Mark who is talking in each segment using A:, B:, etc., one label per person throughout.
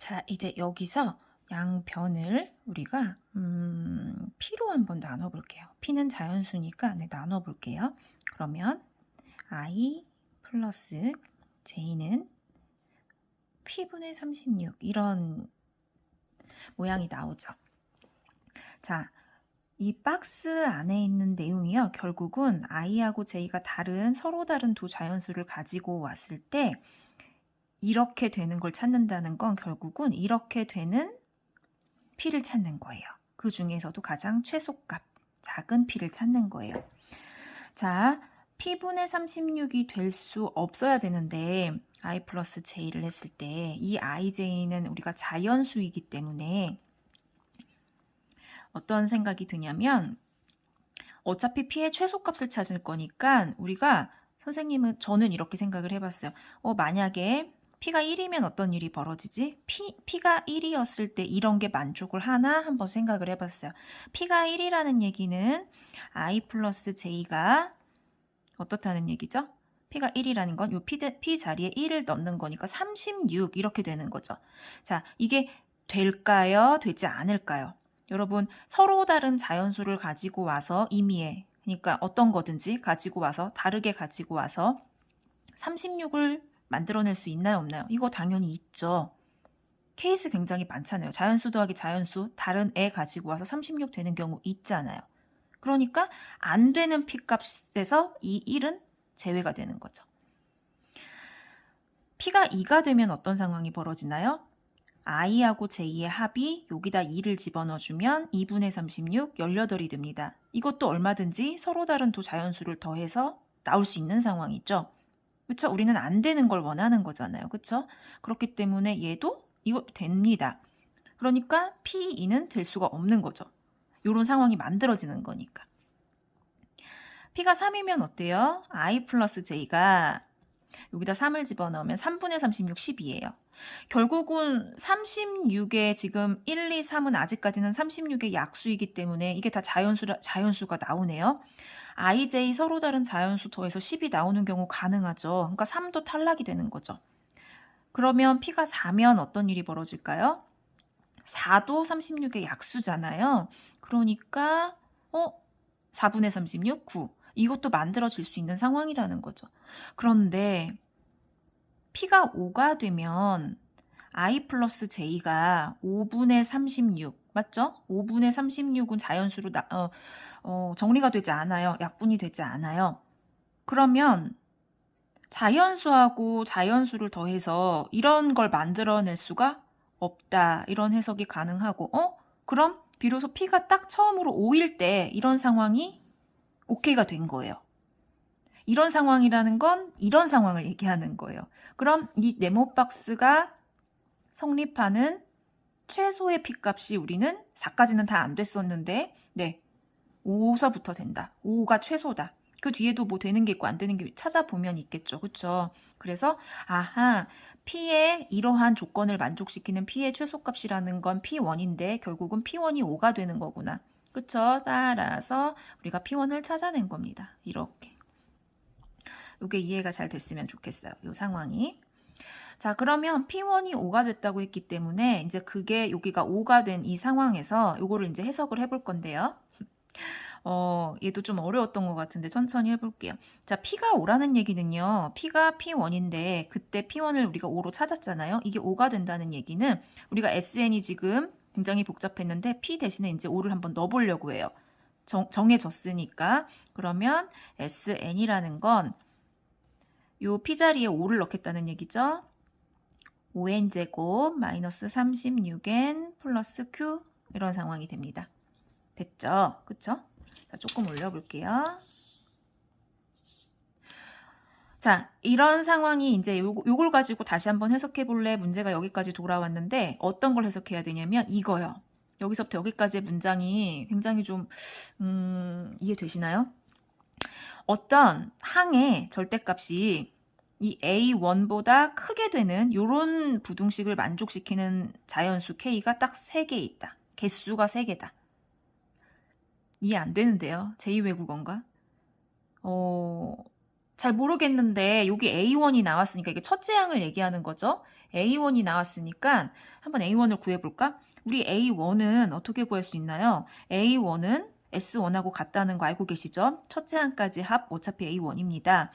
A: 자, 이제 여기서 양변을 우리가 P로 한번 나눠볼게요. P는 자연수니까 나눠볼게요. 그러면 I 플러스 J는 P분의 36 이런 모양이 나오죠. 자, 이 박스 안에 있는 내용이요. 결국은 I하고 J가 서로 다른 두 자연수를 가지고 왔을 때 이렇게 되는 걸 찾는다는 건 결국은 이렇게 되는 P를 찾는 거예요. 그 중에서도 가장 최소값, 작은 P를 찾는 거예요. 자, P분의 36이 될 수 없어야 되는데 I 플러스 J를 했을 때 이 IJ는 우리가 자연수이기 때문에 어떤 생각이 드냐면 어차피 P의 최소값을 찾을 거니까 우리가 저는 이렇게 생각을 해봤어요. 만약에 P가 1이면 어떤 일이 벌어지지? P가 1이었을 때 이런 게 만족을 하나? 한번 생각을 해봤어요. P가 1이라는 얘기는 I 플러스 J가 어떻다는 얘기죠? P가 1이라는 건 이 P 자리에 1을 넣는 거니까 36 이렇게 되는 거죠. 자, 이게 될까요? 되지 않을까요? 여러분, 서로 다른 자연수를 가지고 와서 그러니까 어떤 거든지 가지고 와서 다르게 가지고 와서 36을 만들어낼 수 있나요? 없나요? 이거 당연히 있죠. 케이스 굉장히 많잖아요. 자연수 더하기 자연수, 다른 애 가지고 와서 36 되는 경우 있잖아요. 그러니까 안 되는 P값에서 이 1은 제외가 되는 거죠. P가 2가 되면 어떤 상황이 벌어지나요? I하고 J의 합이 여기다 2를 집어넣어주면 2분의 36, 18이 됩니다. 이것도 얼마든지 서로 다른 두 자연수를 더해서 나올 수 있는 상황이죠. 그쵸? 우리는 안 되는 걸 원하는 거잖아요. 그쵸? 그렇기 때문에 얘도 이거 됩니다. 그러니까 P2는 될 수가 없는 거죠. 이런 상황이 만들어지는 거니까. P가 3이면 어때요? I 플러스 J가 여기다 3을 집어넣으면 3분의 36, 10이에요. 결국은 36에 지금 1, 2, 3은 아직까지는 36의 약수이기 때문에 이게 다 자연수가 나오네요. IJ 서로 다른 자연수 더해서 10이 나오는 경우 가능하죠. 그러니까 3도 탈락이 되는 거죠. 그러면 P가 4면 어떤 일이 벌어질까요? 4도 36의 약수잖아요. 그러니까 4분의 36, 9. 이것도 만들어질 수 있는 상황이라는 거죠. 그런데 P가 5가 되면 I 플러스 J가 5분의 36, 맞죠? 5분의 36은 자연수로 정리가 되지 않아요. 약분이 되지 않아요. 그러면 자연수하고 자연수를 더해서 이런 걸 만들어낼 수가 없다. 이런 해석이 가능하고 그럼 비로소 P가 딱 처음으로 5일 때 이런 상황이 오케이가 된 거예요. 이런 상황이라는 건 이런 상황을 얘기하는 거예요. 그럼 이 네모박스가 성립하는 최소의 P값이 우리는 4까지는 다 안 됐었는데 5서부터 된다. 5가 최소다. 그 뒤에도 뭐 되는 게 있고 안 되는 게 찾아보면 있겠죠. 그쵸? 그래서 P의 이러한 조건을 만족시키는 P의 최소값이라는 건 P1인데 결국은 P1이 5가 되는 거구나. 그쵸? 따라서 우리가 P1을 찾아낸 겁니다. 이렇게. 이게 이해가 잘 됐으면 좋겠어요. 이 상황이. 자, 그러면 P1이 5가 됐다고 했기 때문에 이제 그게 여기가 5가 된 이 상황에서 요거를 이제 해석을 해볼 건데요. 얘도 좀 어려웠던 것 같은데 천천히 해볼게요. 자, P가 5라는 얘기는요. P가 P1인데 그때 P1을 우리가 5로 찾았잖아요. 이게 5가 된다는 얘기는 우리가 SN이 지금 굉장히 복잡했는데 P 대신에 이제 5를 한번 넣어보려고 해요. 정해졌으니까. 그러면 SN이라는 건 요 P 자리에 5를 넣겠다는 얘기죠. 5n제곱 마이너스 36n 플러스 q 이런 상황이 됩니다. 됐죠? 그쵸? 자, 조금 올려볼게요. 자, 이런 상황이 이제 요걸 가지고 다시 한번 해석해 볼래? 문제가 여기까지 돌아왔는데 어떤 걸 해석해야 되냐면 이거요. 여기서부터 여기까지의 문장이 굉장히 좀 이해되시나요? 어떤 항의 절대값이 이 A1보다 크게 되는 이런 부등식을 만족시키는 자연수 K가 딱 3개 있다. 개수가 3개다. 이해 안 되는데요. 제2외국어인가? 잘 모르겠는데 여기 A1이 나왔으니까 이게 첫째 항을 얘기하는 거죠. A1이 나왔으니까 한번 A1을 구해볼까? 우리 A1은 어떻게 구할 수 있나요? A1은 S1하고 같다는 거 알고 계시죠? 첫째 항까지 합 어차피 A1입니다.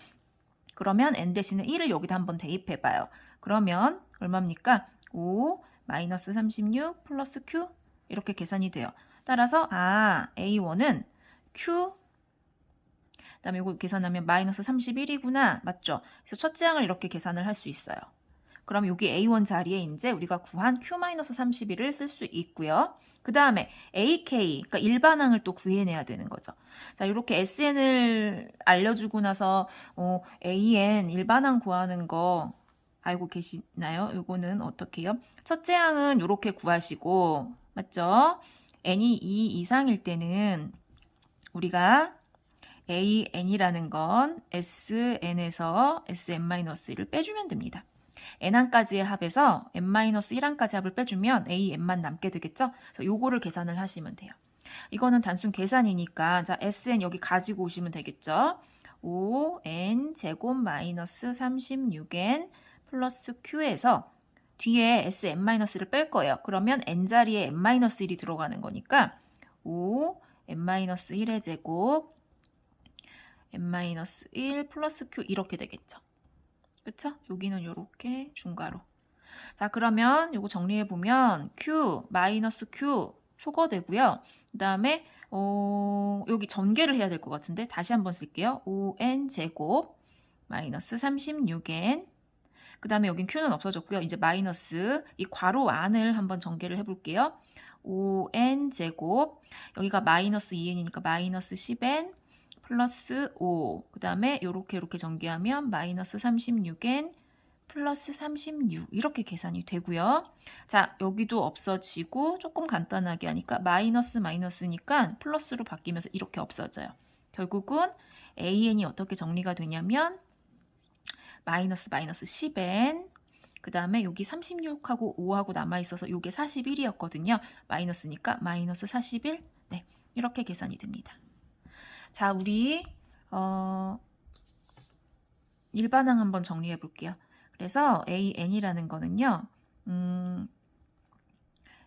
A: 그러면 n 대신에 1을 여기다 한번 대입해봐요. 그러면 얼마입니까? 5 마이너스 36 플러스 Q 이렇게 계산이 돼요. 따라서 A1은 Q 그다음에 이거 계산하면 마이너스 31이구나. 맞죠? 그래서 첫째 항을 이렇게 계산을 할 수 있어요. 그럼 여기 A1 자리에 이제 우리가 구한 Q-31을 쓸 수 있고요. 그 다음에 AK, 그러니까 일반항을 또 구해내야 되는 거죠. 자, 이렇게 SN을 알려주고 나서 AN 일반항 구하는 거 알고 계시나요? 이거는 어떻게 해요? 첫째 항은 이렇게 구하시고, 맞죠? n이 2 이상일 때는 우리가 AN이라는 건 SN에서 SN-1을 빼주면 됩니다. n항까지의 합에서 n-1항까지 합을 빼주면 AN만 남게 되겠죠? 그래서 요거를 계산을 하시면 돼요. 이거는 단순 계산이니까 자 SN 여기 가지고 오시면 되겠죠? 5n 제곱 마이너스 36n 플러스 q에서 뒤에 SN-를 뺄 거예요. 그러면 n자리에 n-1이 들어가는 거니까 5n-1의 제곱 n-1 플러스 q 이렇게 되겠죠. 그쵸? 여기는 이렇게 중괄호. 자, 그러면 요거 정리해보면 q, 마이너스 q 소거되고요. 그 다음에 여기 전개를 해야 될 것 같은데 다시 한번 쓸게요. 5n 제곱 마이너스 36n 그 다음에 여긴 q는 없어졌고요. 이제 마이너스 이 괄호 안을 한번 전개를 해볼게요. 5n 제곱 여기가 마이너스 2n이니까 마이너스 10n 플러스 5. 그 다음에 이렇게 전개하면 마이너스 36n 플러스 36 이렇게 계산이 되고요. 자, 여기도 없어지고 조금 간단하게 하니까 마이너스 마이너스니까 플러스로 바뀌면서 이렇게 없어져요. 결국은 AN이 어떻게 정리가 되냐면 마이너스 마이너스 10n 그 다음에 여기 36하고 5하고 남아있어서 이게 41이었거든요. 마이너스니까 마이너스 41 네, 이렇게 계산이 됩니다. 자, 우리 일반항 한번 정리해 볼게요. 그래서 AN이라는 거는요.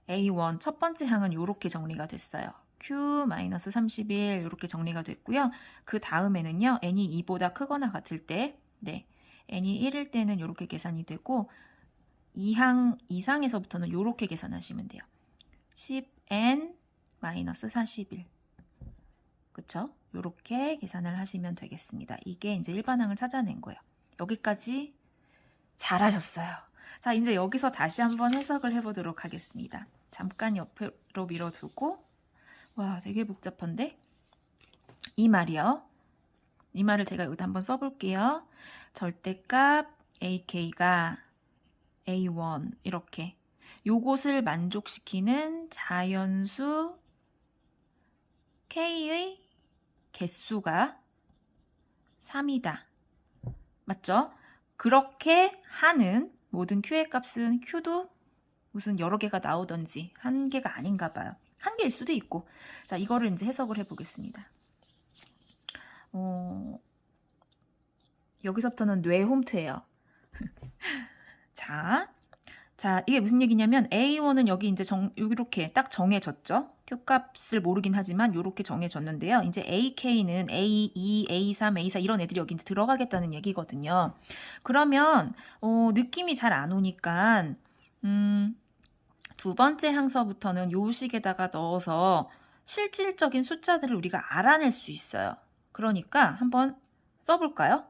A: A1 첫 번째 항은 이렇게 정리가 됐어요. Q-31 이렇게 정리가 됐고요. 그 다음에는요. n이 2보다 크거나 같을 때 네, n이 1일 때는 이렇게 계산이 되고 2항 이상에서부터는 이렇게 계산하시면 돼요. 10n-41 그쵸? 이렇게 계산을 하시면 되겠습니다. 이게 이제 일반항을 찾아낸 거예요. 여기까지 잘하셨어요. 자, 이제 여기서 다시 한번 해석을 해보도록 하겠습니다. 잠깐 옆으로 밀어두고 와, 되게 복잡한데? 이 말이요. 이 말을 제가 여기다 한번 써볼게요. 절대값 AK가 A1 이렇게 요것을 만족시키는 자연수 K의 개수가 3이다. 맞죠? 그렇게 하는 모든 Q의 값은 Q도 무슨 여러 개가 나오던지 한 개가 아닌가 봐요. 한 개일 수도 있고. 자, 이거를 이제 해석을 해보겠습니다. 여기서부터는 뇌 홈트예요. 자, 이게 무슨 얘기냐면 A1은 여기 이제 이렇게 딱 정해졌죠. Q 값을 모르긴 하지만 이렇게 정해졌는데요. 이제 AK는 A2, A3, A4 이런 애들이 여기 이제 들어가겠다는 얘기거든요. 그러면 느낌이 잘 안 오니까 두 번째 항서부터는 요 식에다가 넣어서 실질적인 숫자들을 우리가 알아낼 수 있어요. 그러니까 한번 써볼까요?